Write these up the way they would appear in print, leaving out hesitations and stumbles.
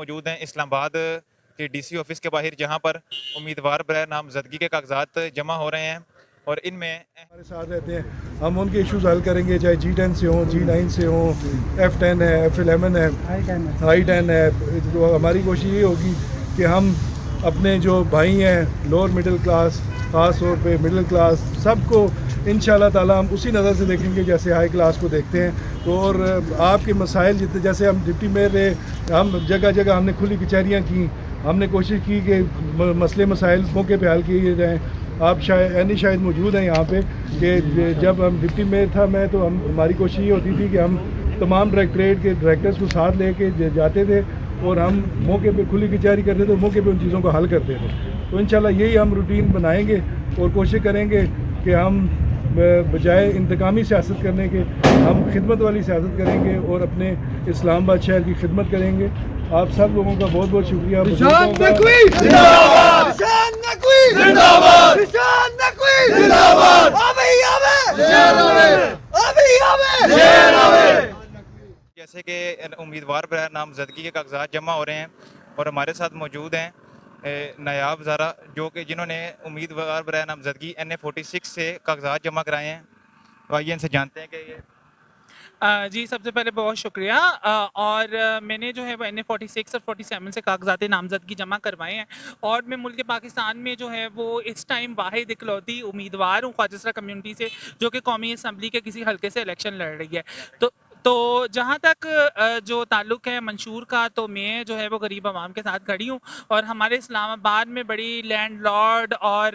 موجود ہیں اسلام آباد کے ڈی سی آفس کے باہر، جہاں پر امیدوار برائے نامزدگی کے کاغذات جمع ہو رہے ہیں اور ان میں ہمارے ساتھ رہتے ہیں. ہم ان کے ایشوز حل کریں گے، چاہے G10 سے ہوں، G9 سے ہوں، F10 ہے، F11 ہے، I10 ہے. تو ہماری کوشش یہ ہوگی کہ ہم اپنے جو بھائی ہیں لوور مڈل کلاس، خاص طور پہ مڈل کلاس، سب کو انشاءاللہ تعالی ہم اسی نظر سے دیکھیں گے جیسے ہائی کلاس کو دیکھتے ہیں. تو اور آپ کے مسائل جتنے، جیسے ہم ڈپٹی میئر رہے، ہم جگہ جگہ ہم نے کھلی کچہریاں کی، ہم نے کوشش کی کہ مسئلے مسائل موقع پہ حل کیے جائیں. آپ شاید موجود ہیں یہاں پہ کہ جب ہم ڈپٹی میئر تھا میں، تو ہماری کوشش یہ ہوتی تھی کہ ہم تمام ڈائریکٹریٹ کے ڈائریکٹرز کو ساتھ لے کے جاتے تھے اور ہم موقع پہ کھلی کچہری کرتے تھے، موقع پہ ان چیزوں کو حل کرتے تھے. تو انشاءاللہ یہی ہم روٹین بنائیں گے اور کوشش کریں گے کہ ہم بجائے انتقامی سیاست کرنے کے ہم خدمت والی سیاست کریں گے اور اپنے اسلام آباد شہر کی خدمت کریں گے. آپ سب لوگوں کا بہت بہت شکریہ. جیسے کہ امیدوار برائے نامزدگی کے کاغذات جمع ہو رہے ہیں اور ہمارے ساتھ موجود ہیں نایاب زارا، جو کہ جنہوں نے امیدوار برائے نامزدگی NA46 سے کاغذات جمع کرائے ہیں. آئیے ان سے جانتے ہیں کہ یہ جی سب سے پہلے بہت شکریہ. اور میں نے جو ہے وہ NA46 اور 47 سے کاغذات نامزدگی جمع کروائے ہیں اور میں ملک پاکستان میں جو ہے وہ اس ٹائم واحد اکلوتی امیدوار ہوں خواجہ کمیونٹی سے جو کہ قومی اسمبلی کے کسی حلقے سے الیکشن لڑ رہی ہے. تو جہاں تک جو تعلق ہے منشور کا، تو میں جو ہے وہ غریب عوام کے ساتھ کھڑی ہوں اور ہمارے اسلام آباد میں بڑی لینڈ لارڈ اور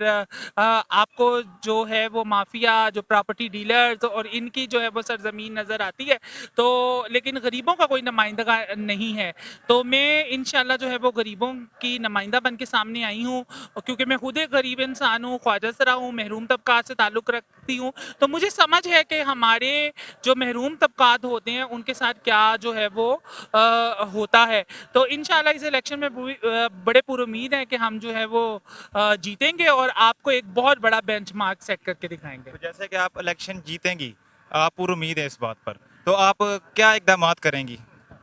آپ کو جو ہے وہ مافیا، جو پراپرٹی ڈیلرز اور ان کی جو ہے وہ سرزمین نظر آتی ہے، تو لیکن غریبوں کا کوئی نمائندہ نہیں ہے. تو میں انشاءاللہ جو ہے وہ غریبوں کی نمائندہ بن کے سامنے آئی ہوں، کیونکہ میں خود ایک غریب انسان ہوں، خواجہ سرا ہوں، محروم طبقات سے تعلق رکھتی ہوں. تو مجھے سمجھ ہے کہ ہمارے جو محروم طبقات ہوتے ہیں ان کے ساتھ کیا جو ہے وہ ہوتا ہے. تو انشاءاللہ اس الیکشن میں بڑے پر امید ہیں کہ ہم جو ہے وہ جیتیں گے اور آپ کو ایک بہت بڑا بینچ مارک سیٹ کر کے دکھائیں گے. تو جیسے کہ آپ الیکشن جیتیں گی، آپ پر امید ہے اس بات پر، تو آپ کیا اقدامات کریں گی؟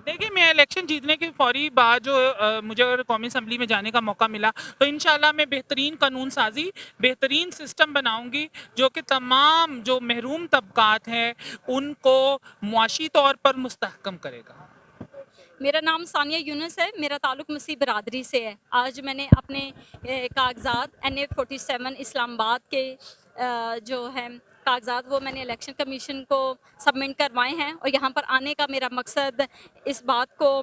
دیکھیں، میں الیکشن جیتنے کی فوری بعد جو مجھے اگر قومی اسمبلی میں جانے کا موقع ملا تو انشاءاللہ میں بہترین قانون سازی، بہترین سسٹم بناؤں گی جو کہ تمام جو محروم طبقات ہیں ان کو معاشی طور پر مستحکم کرے گا. میرا نام ثانیہ یونس ہے، میرا تعلق مسیح برادری سے ہے. آج میں نے اپنے کاغذات NA47 اسلام آباد کے جو ہے کاغذات وہ میں نے الیکشن کمیشن کو سبمٹ کروائے ہیں اور یہاں پر آنے کا میرا مقصد اس بات کو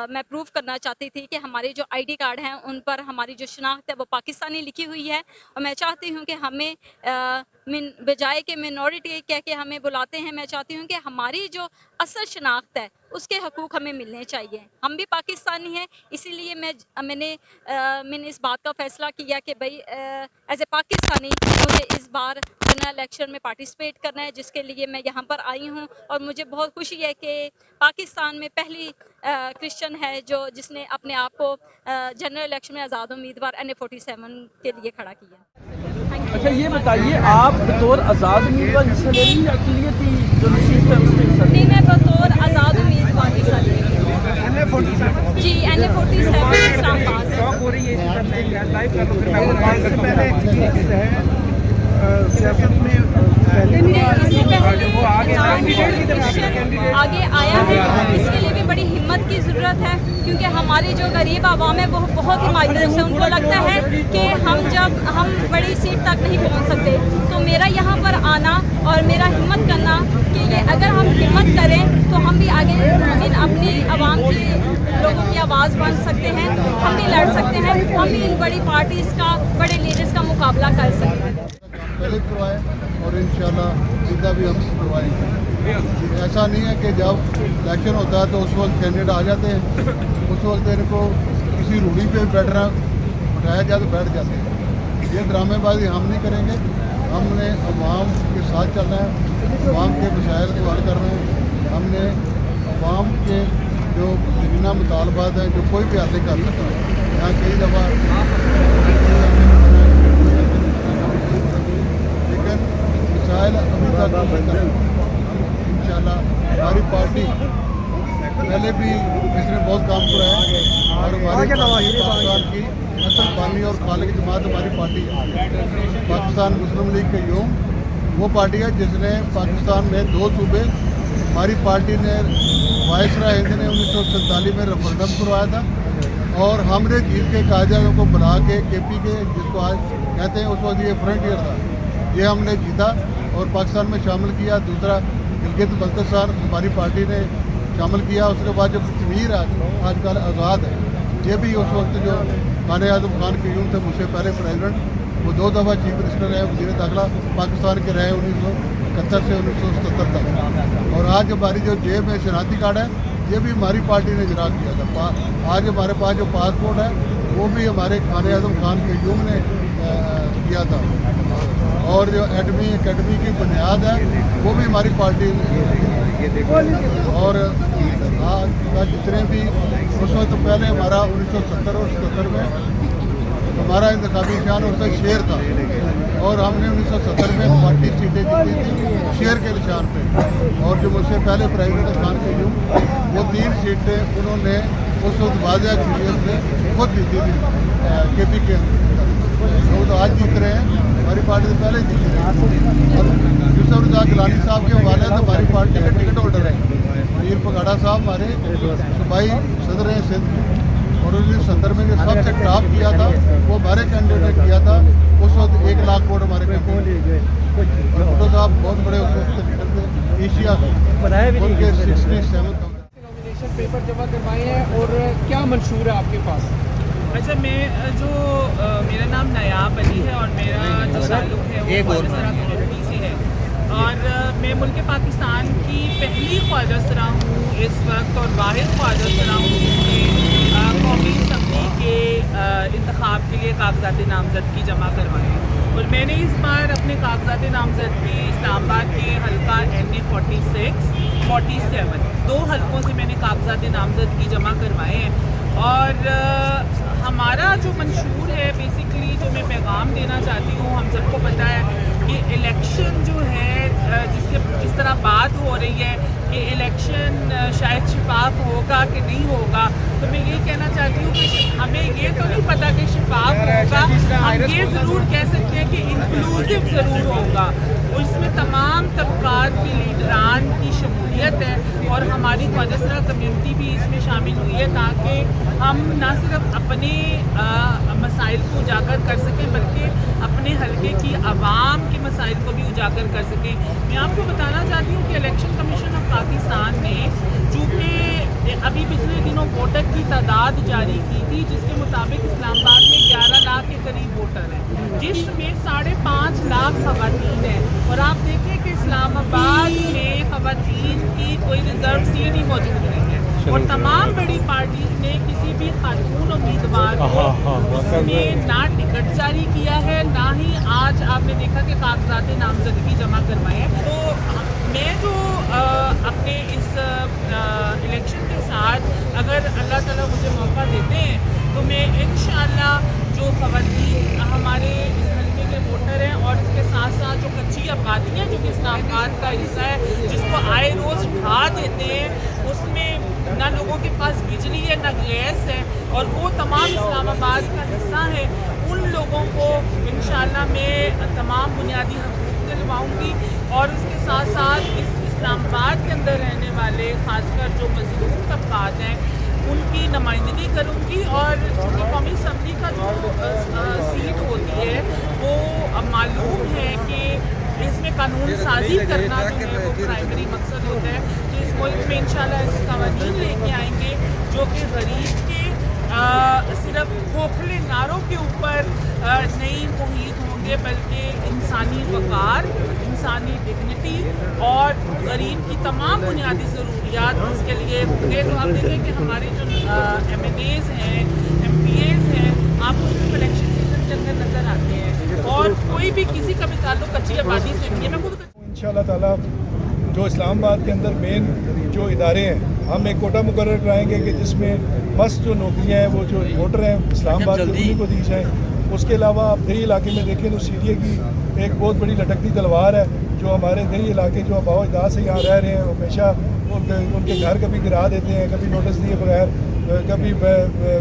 میں پروف کرنا چاہتی تھی کہ ہمارے جو ID کارڈ ہیں ان پر ہماری جو شناخت ہے وہ پاکستانی لکھی ہوئی ہے اور میں چاہتی ہوں کہ ہمیں بجائے کہ منورٹی کہہ کے ہمیں بلاتے ہیں، میں چاہتی ہوں کہ ہماری جو اصل شناخت ہے اس کے حقوق ہمیں ملنے چاہیے. ہم بھی پاکستانی ہیں، اسی لیے میں نے اس بات کا فیصلہ کیا کہ بھائی ایز اے پاکستانی مجھے اس بار جنرل الیکشن میں پارٹیسپیٹ کرنا ہے، جس کے لیے میں یہاں پر آئی ہوں. اور مجھے بہت خوشی ہے کہ پاکستان میں پہلی کرسچن ہے جس نے اپنے آپ کو جنرل الیکشن میں آزاد امیدوار NA47 کے لیے کھڑا کیا. اچھا یہ بتائیے، آپ بطور آزاد امیدوار حصہ لے رہی ہیں یا اقلیتی جو نشست ہے اس میں حصہ لے رہی ہیں؟ نہیں، میں بطور آزاد امیدوار حصہ لے رہی ہوں. جی NA47 اسلام آباد سے. سیاست میں آگے آیا ہے، اس کے لیے بھی بڑی ہمت کی ضرورت ہے کیونکہ ہماری جو غریب عوام ہے وہ بہت ہی مایوس ہے. ان کو لگتا ہے کہ ہم بڑی سیٹ تک نہیں پہنچ سکتے. تو میرا یہاں پر آنا اور میرا ہمت کرنا کہ یہ اگر ہم ہمت کریں تو ہم بھی آگے اپنی عوام کی لوگوں کی آواز بن سکتے ہیں، ہم بھی لڑ سکتے ہیں، ہم بھی ان بڑی پارٹیز کا، بڑے لیڈرز کا مقابلہ کر سکتے ہیں. پہلے کروائے اور انشاءاللہ جتنا بھی ہم کروائیں گے. ایسا نہیں ہے کہ جب الیکشن ہوتا ہے تو اس وقت کینڈیڈیٹ آ جاتے ہیں، اس وقت ان کو کسی روڑی پہ بیٹھنا بٹھایا جائے تو بیٹھ جاتے ہیں. یہ ڈرامے بازی ہم نہیں کریں گے. ہم نے عوام کے ساتھ چلنا ہے، عوام کے مسائل کو حل کرنا ہے. ہم نے عوام کے جو نمونہ مطالبات ہیں جو کوئی بھی حل نہیں کر سکتا. یہاں کئی دفعہ لیکن مسائل ابھی تک انشاءاللہ ہماری پارٹی पहले भी इसने बहुत काम कराया और हमारे पाकिस्तान की असल बानी और खालिक जमात हमारी पार्टी है। पाकिस्तान मुस्लिम लीग के यूम वो पार्टी है जिसने पाकिस्तान में 2 सूबे हमारी पार्टी ने वायसराय हिंद ने 1947 में रेफरेंडम करवाया था और हमने जीत के कायदे को बुला के KP के जिसको आज कहते हैं उस वक्त ये फ्रंटियर था, ये हमने जीता और पाकिस्तान में शामिल किया। दूसरा गिलगित बल्तिस्तान हमारी पार्टी ने शामिल किया। उसके बाद जो कश्मीर आजकल आज़ाद है, ये भी उस वक्त जो खाने आज़म खान के यूं थे मुझसे पहले प्रेसिडेंट, वो 2 दफ़ा चीफ मिनिस्टर रहे, वज़ीर दाखिला पाकिस्तान के रहे 1971 से 1977 तक। और आज हमारी जो जेब में शनाख्ती कार्ड है ये भी हमारी पार्टी ने इजरा किया था। आज हमारे पास जो पासपोर्ट है वो भी हमारे खाने आज़म खान के यूम ने किया था। और जो एकेडमी की बुनियाद है वो भी हमारी पार्टी और आज जितने भी उस वक्त पहले हमारा 1970 और 77 में हमारा इंतखाबी निशान उसका शेर था और हमने 1970 में 40 सीटें जीती थी शेर के निशान पे। और जो मुझसे पहले प्रेसिडेंट खान के यूं वो 3 सीटें उन्होंने उस वक्त वाज़ह एक्सपीरियंस से खुद जीती थी KP के अंदर। वो तो आज जीत रहे हैं, हमारी पार्टी से पहले जीत रहे हैं। और यूसुफ रज़ा गिलानी साहब के वाले तो हमारी पार्टी के टिकट होल्डर हैं। मीर पगाड़ा साहब हमारे सूबाई सदर हैं सिंध के और उन्होंने 70 में जो सबसे टॉप किया था वो हमारे कैंडिडेट किया था। उस वक्त 1 लाख वोट हमारे कैंडिडेट भुट्टो साहब बहुत बड़े उस वक्त लीडर थे एशिया के, उनके 67 नॉमिनेशन पेपर जमा करवाए हैं और क्या मंशूर है आपके पास? अच्छा, मैं जो मेरा नाम नायाब अली है और मेरा जो ताल्लुक़ है वो ख्वाजा कम्युनिटी से है और मैं मुल्क पाकिस्तान की पहली ख्वाजा सरा हूँ इस वक्त और वाहिद ख्वाजा सरा हूँ जिसने कौमी असम्बली के इंतखाब के लिए कागजात नामजदगी जमा करवाए हैं। और मैंने इस बार अपने कागजात नामजदगी इस्लामाबाद के हल्का NA 46, 47 2 हल्कों से मैंने कागजात नामजदगी जमा करवाए हैं। और हमारा जो मंशूर है बेसिकली जो मैं पैगाम देना चाहती हूँ, हम सबको पता है कि इलेक्शन जो है जिस तरह बात हो रही है कि इलेक्शन शायद शफाफ होगा कि नहीं होगा, तो मैं ये कहना चाहती हूँ कि हमें ये तो नहीं पता कि शफाफ होगा, हम ये ज़रूर कह सकते हैं कि इंक्लूसिव ज़रूर होगा और इसमें तमाम तबकात की लीडरान की शमूलियत है और हमारी ख्वाजा सरा कम्युनिटी भी इसमें शामिल हुई है ताकि हम ना सिर्फ अपने मसाइल को उजागर कर सकें बल्कि अपने हलके की आवाम के मसाइल को भी उजागर कर सकें। मैं आपको बताना चाहती हूँ कि इलेक्शन कमीशन ऑफ पाकिस्तान ने चूँकि अभी पिछले दिनों वोटर की तादाद जारी की थी जिसके मुताबिक इस्लामाबाद में 11 लाख के करीब वोटर हैं जिसमें 5.5 लाख ख़वातीन हैं और आप देखें कि इस्लामाबाद में ख़वातीन की कोई रिजर्व सीट ही मौजूद नहीं है और तमाम बड़ी पार्टीज ने किसी भी खातून उम्मीदवार को उसमें ना टिकट जारी किया है ना ही आज आपने देखा कि कागजात नामजदगी जमा करवाए हैं। तो मैं जो अपने इस इलेक्शन के साथ अगर अल्लाह ताला मुझे मौका देते हैं तो मैं इंशाअल्लाह जो ख़वातीन हमारे इस हल्के के वोटर हैं और इसके साथ साथ जो कच्ची आबादियाँ जो कि इस्लामाबाद का हिस्सा है जिसको आए रोज़ ढा देते हैं उसमें ना लोगों के पास बिजली है ना गैस है और वो तमाम इस्लामाबाद का हिस्सा है, उन लोगों को इंशाअल्लाह मैं तमाम बुनियादी हकूक़ दिलवाऊँगी और उसके साथ साथ इस इस्लामाबाद के अंदर रहने वाले ख़ासकर जो मज़लूम तबकात हैं उनकी नुमाइंदगी करूँगी। और चूँकि कौमी असम्बली का जो सीट होती है वो मालूम है कि इसमें कानून साजी करना जो है वो प्राइमरी मकसद होता है। तो इस मुल्क में इंशाल्लाह ऐसे क़वानीन लेके आएंगे जो कि गरीब के सिर्फ खोखले नारों के ऊपर नहीं मुहित होंगे बल्कि इंसानी वक़ार, इंसानी डिग्निटी और गरीब की तमाम बुनियादी ज़रूरियात उसके लिए होंगे। तो आप देखें कि हमारे जो MNAs हैं, MPAs हैं, आपको उसमें इलेक्शन सीजन के अंदर नज़र आते हैं और कोई भी किसी का भी ताल्लुक कच्ची आबादी से नहीं है। मैं खुद इंशाअल्लाह ताला जो इस्लामाबाद के अंदर मेन जो इदारे हैं हम एक कोटा मुकर्रर कराएंगे कि जिसमें मस्त जो नौकरियां हैं वो जो वोटर हैं इस्लामाबाद के उन्हीं को दी जाएँ। उसके अलावा आप दही इलाके में देखें तो CDA की एक बहुत बड़ी लटकती तलवार है जो हमारे दही इलाके जो अबाव इदाद से यहाँ रह रहे हैं हमेशा उनके घर कभी गिरा देते हैं, कभी नोटिस दिए बगैर, कभी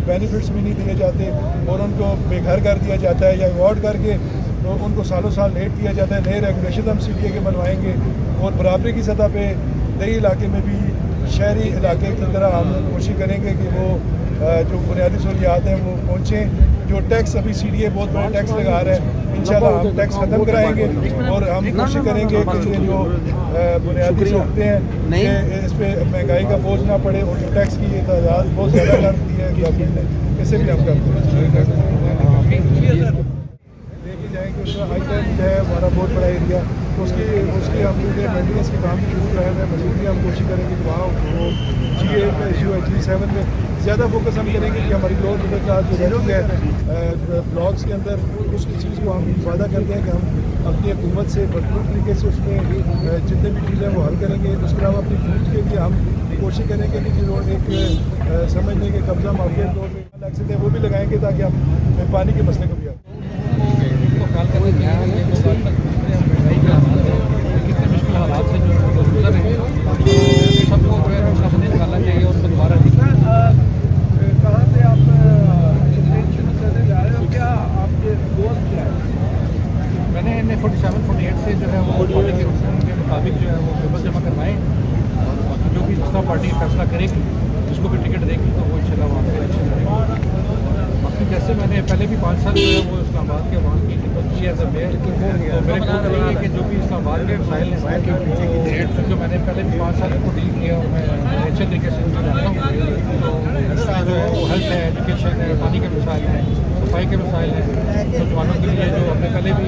बेनिफिट्स भी नहीं दिए जाते और उनको बेघर कर दिया जाता है या अवॉर्ड करके तो उनको सालों साल लेट दिया जाता है। नए रेगुलेशन हम CTA के बनवाएंगे और बराबरी की सतह पे देही इलाके में भी शहरी इलाके की तरह हम कोशिश करेंगे कि वो जो बुनियादी सहूलियात हैं वो पहुँचें। जो टैक्स अभी CTA बहुत बड़ा टैक्स लगा रहा है, इंशाल्लाह हम टैक्स ख़त्म कराएंगे और हम कोशिश करेंगे कि ये जो बुनियादी सहूलतें हैं ये इस पर महंगाई का बोझ ना पड़े और जो टैक्स की ये तादाद बहुत ज़्यादा कर दी है गवर्नमेंट ने, इसे भी हम करते हैं। लेके जाएंगे उसका हाई टाइम है हमारा बहुत बड़ा एरिया, तो उसकी हम मेंटेनेंस के काम भी शुरू कराए हुए हैं। मजीद भी हम कोशिश करेंगे कि वहाँ वो G8 में इशू है, G7 में ज़्यादा फोकस हम करेंगे कि हमारी लोअर मिडिल क्लास जो रहती है ब्लॉक्स के अंदर उसकी चीज़ को हम वादा करते हैं कि हम अपनी हुकूमत से भरपूर तरीके से उसमें जितने भी चीज़ें वो हल करेंगे। उसके अलावा अपनी यूथ के लिए हम कोशिश करेंगे कि जो एक समझने के कब्जा माफिया तौर पर लग सकते हैं वो भी लगाएंगे ताकि हम पानी के मसले को भी कितने मुश्किल हालात से जो लोग गुजर रहे हैं सबको जो है उसका निकालना चाहिए और दोबारा कहाँ से आप शुरू करने जा रहे हो, क्या आपके गोल क्या है? मैंने इन्हें 47-48 से जो है वो पार्टी के मुताबिक जो है वो पेपर जमा करवाएं और जो भी दूसरा पार्टी फैसला करेगी जिसको भी टिकट देगी तो वो इंशाल्लाह वहाँ पे इलेक्शन करेंगे। बाकी जैसे मैंने पहले भी 5 साल जो है वो इस्लामाबाद के वहाँ की खिदमत की है मेयर, तो मेरे को नहीं है कि जो भी इस्लामाबाद के मसाइल हैं जो मैंने पहले भी 5 साल को डील किया और मैं अच्छे तरीके से जानता हूँ। तो जो है वो हेल्थ है, एजुकेशन है, पानी के मसाइल हैं, सफाई के मसाइल हैं, नौजवानों के लिए जो हमने पहले भी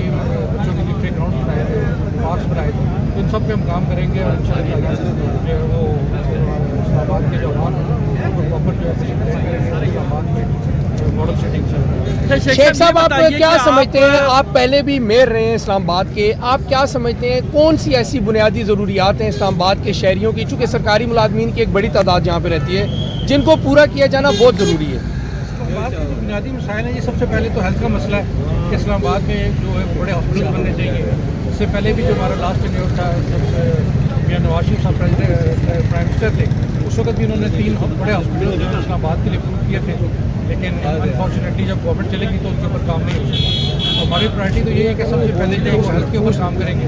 बच्चों के लिए प्ले ग्राउंड बनाए थे, पार्क्स बनाए थे, तो इन सब पे हम काम करेंगे और इंशाल्लाह जो है वो इस्लामाबाद के जो अवाम उनको प्रॉपर जो है इस्लामाबाद में मॉडल सेटिंग चल रहा है। शेख साहब आप क्या समझते हैं, आप पहले भी मेयर रहे हैं इस्लामाबाद के, आप क्या समझते हैं कौन सी ऐसी बुनियादी ज़रूरियात हैं इस्लामाबाद के शहरियों की, चूँकि सरकारी मुलाजमीन की एक बड़ी तादाद यहाँ पे रहती है, जिनको पूरा किया जाना बहुत ज़रूरी है? इस्लामाबाद के जो बुनियादी मसाइल हैं ये सबसे पहले तो हेल्थ का मसला है कि इस्लामाबाद में जो है बड़े हॉस्पिटल बनने चाहिए। इससे पहले भी जो हमारा लास्ट टेन्योर था जब मियां नवाज शरीफ साहब प्राइम मिनिस्टर थे उस वक्त भी उन्होंने 3 बड़े हॉस्पिटल जो इस्लामाबाद के लिए अप्रूव किए थे, लेकिन अनफॉर्चुनेटली जब गवर्नमेंट चलेगी तो उनके ऊपर काम नहीं हो सकता। तो हमारी प्रायोरिटी तो ये है कि सबसे पहले जो वो हेल्थ के ऊपर काम करेंगे,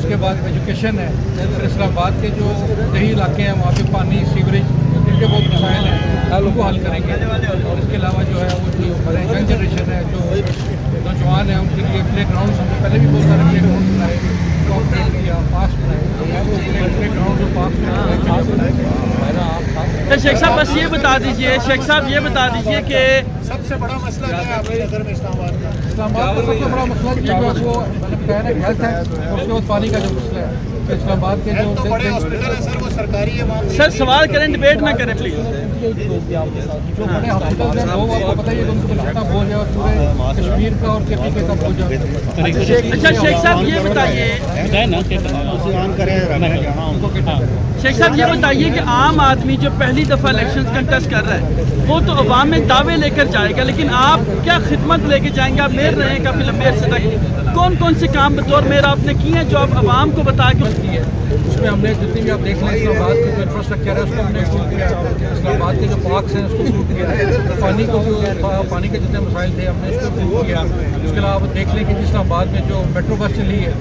उसके बाद एजुकेशन है, फिर इस्लामाबाद के जो दही इलाके हैं वहाँ पे पानी सीवरेज इनके बहुत मसाइल हैं उनको हल करेंगे। और इसके अलावा जो है वो जो हमारे यंग जनरेशन है जो नौजवान है उनके लिए प्ले ग्राउंड हमने पहले भी बहुत सारे प्ले ग्राउंड बनाए, कॉम्प्लेट किया, पार्क बनाए, प्ले ग्राउंड और पार्क बनाए। तो शेख साहब बस ये बता दीजिए, शेख साहब ये बता दीजिए कि सबसे बड़ा मसला क्या है आपकी नज़र में इस्लामाबाद का? इस्लामाबाद का सबसे बड़ा मसला जो है वो कह रहे हेल्थ है और उसके बाद पानी का जो मसला है। तो इस्लामाबाद के जो बड़े हॉस्पिटल है सर वो सरकारी है वहाँ सर सवाल करें, डिबेट ना करें प्लीज। जो बड़े हॉस्पिटल हैं वो आपको पता ही है कि उनको कितना बोझ है और पूरे कश्मीर का और KPK का बोझ है। अच्छा शेख साहब ये बताइए, शेख साहब ये बताइए कि आम आदमी जो पहली दफ़ा इलेक्शन कंटेस्ट कर रहा है वो तो अवाम में दावे लेकर जाएगा, लेकिन आप क्या खिदमत लेके जाएंगे? आप मेयर रहे हैं काफ़ी लंबे अरसे तक, कौन कौन से काम बतौर मेयर आपने किए हैं जो आप आवाम को बता के की है? उसमें हमने जितनी भी आप देख लें इस्लामाबाद के जो इंफ्रास्ट्रक्चर है उसको हमने इम्प्रूव किया, इस्लामाबाद के जो पार्क्स हैं उसको इम्प्रूव किया, पानी को जो पानी के जितने मसाइल थे हमने इसको इम्प्रूव किया। उसके अलावा आप देख लें कि इस्लामाबाद में जो मेट्रो बस चली है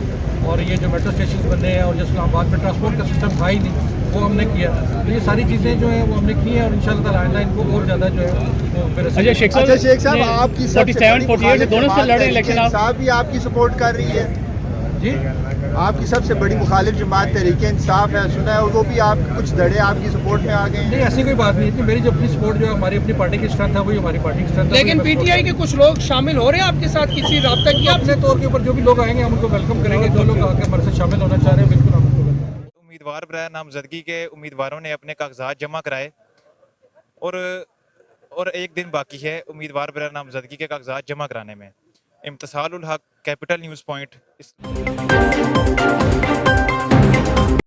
और ये जो मेट्रो स्टेशन बने हैं और जो इस्लामाबाद में ट्रांसपोर्ट का सिस्टम था ही नहीं वो हमने किया। तो ये सारी चीज़ें जो है वो हमने की हैं और इंशाल्लाह ताला आइंदा इनको और ज़्यादा जो है वो अच्छा शेख साहब आपकी 47-48 दोनों से लड़े इलेक्शन, आप साहब भी आपकी सपोर्ट कर रही है जी। आपकी सबसे बड़ी मुखालिफ जमात तहरीक इंसाफ है, सुना है, और वो भी आप कुछ धड़े आपकी सपोर्ट में आ गए हैं। नहीं ऐसी कोई बात नहीं थी, मेरी जो अपनी सपोर्ट जो है हमारी अपनी पार्टी की स्ट्रेंथ है वही हमारी पार्टी की स्ट्रेंथ है। लेकिन PTI के कुछ लोग शामिल हो रहे हैं आपके साथ, किसी रब्ता किया? अपने तौर के ऊपर जो भी लोग आएंगे हम उनको वेलकम करेंगे, जो लोग आके हमारे साथ शामिल होना चाह रहे हैं बिल्कुल हम उनको वेलकम। उम्मीदवार बराए नामजदगी के उम्मीदवारों ने अपने कागजात जमा कराए और एक दिन बाकी है उम्मीदवार बराए नामजदगी के कागजात जमा कराने में। इम्तिसाल ul Haq, capital news point.